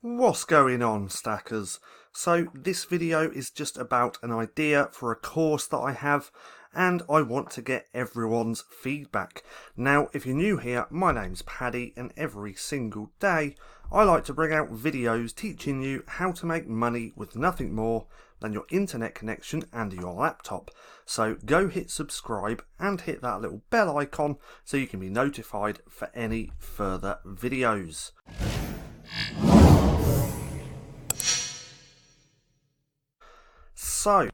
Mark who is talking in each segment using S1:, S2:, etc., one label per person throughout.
S1: What's going on, stackers? So this video is just about an idea for a course that I have, and I want to get everyone's feedback. Now, if you're new here, my name's Paddy, and every single day I like to bring out videos teaching you how to make money with nothing more than your internet connection and your laptop. So go hit subscribe and hit that little bell icon so you can be notified for any further videos. So,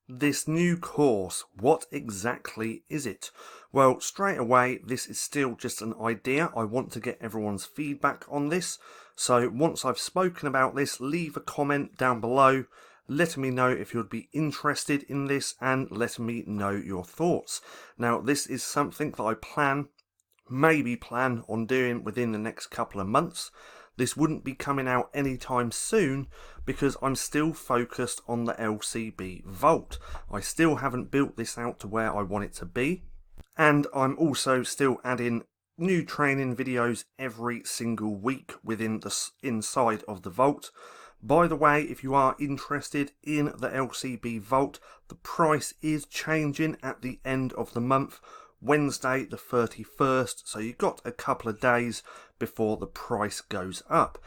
S1: this new course, what exactly is it? Well, straight away, this is still just an idea. I want to get everyone's feedback on this. So once I've spoken about this, leave a comment down below, letting me know if you'd be interested in this and letting me know your thoughts. Now, this is something that I maybe plan on doing within the next couple of months. This wouldn't be coming out anytime soon because I'm still focused on the LCB Vault. I still haven't built this out to where I want it to be. And I'm also still adding new training videos every single week within the inside of the Vault. By the way, if you are interested in the LCB Vault, the price is changing at the end of the month. Wednesday the 31st, so you've got a couple of days before the price goes up.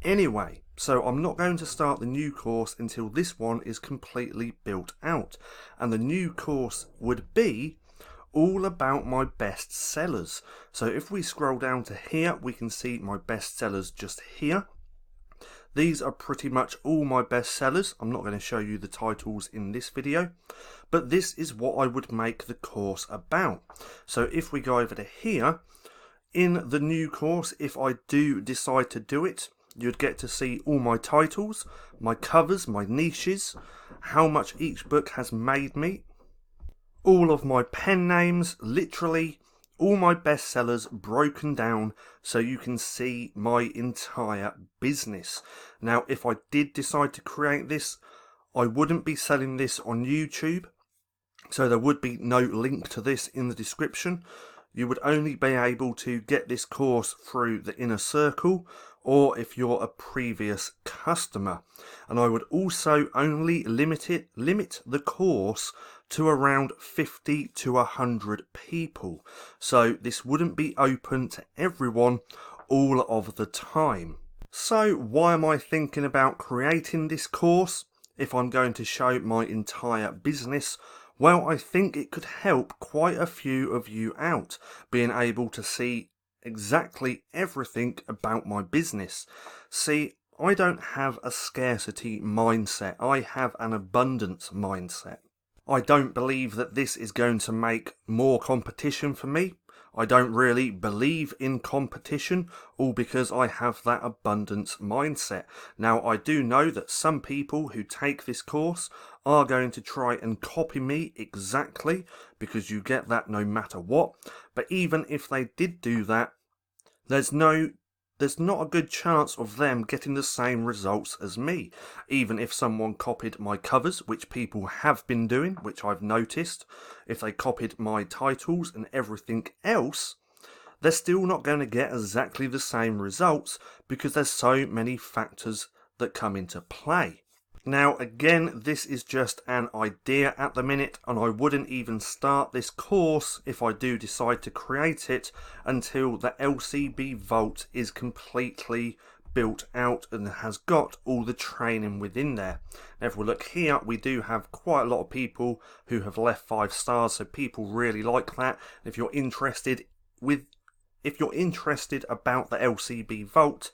S1: Anyway, so I'm not going to start the new course until this one is completely built out, and the new course would be all about my best sellers. So if we scroll down to here, we can see my best sellers just here. These are pretty much all my best sellers. I'm not going to show you the titles in this video, but this is what I would make the course about. So if we go over to here, in the new course, if I do decide to do it, you'd get to see all my titles, my covers, my niches, how much each book has made me, all of my pen names, literally all my bestsellers broken down so you can see my entire business. Now, if I did decide to create this, I wouldn't be selling this on YouTube, so there would be no link to this in the description. You would only be able to get this course through the inner circle or if you're a previous customer. And I would also only limit the course to around 50 to 100 people. So this wouldn't be open to everyone all of the time. So why am I thinking about creating this course if I'm going to show my entire business? Well, I think it could help quite a few of you out, being able to see exactly everything about my business. See, I don't have a scarcity mindset. I have an abundance mindset. I don't believe that this is going to make more competition for me. I don't really believe in competition, all because I have that abundance mindset. Now, I do know that some people who take this course are going to try and copy me exactly, because you get that no matter what. But even if they did do that, there's not a good chance of them getting the same results as me. Even if someone copied my covers, which people have been doing, which I've noticed, if they copied my titles and everything else, they're still not going to get exactly the same results because there's so many factors that come into play. Now, again, this is just an idea at the minute, and I wouldn't even start this course if I do decide to create it until the LCB Vault is completely built out and has got all the training within there. Now, if we look here, we do have quite a lot of people who have left 5 stars, so people really like that. If you're interested about the LCB Vault,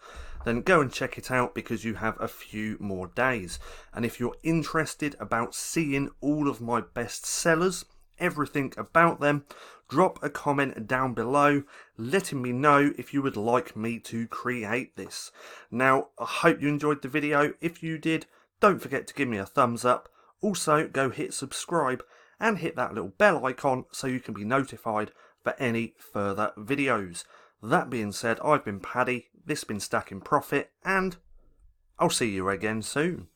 S1: then go and check it out because you have a few more days. And if you're interested about seeing all of my best sellers, everything about them, drop a comment down below letting me know if you would like me to create this. Now, I hope you enjoyed the video. If you did, don't forget to give me a thumbs up. Also, go hit subscribe and hit that little bell icon so you can be notified for any further videos. That being said, I've been Paddy, this has been StackinProfit, and I'll see you again soon.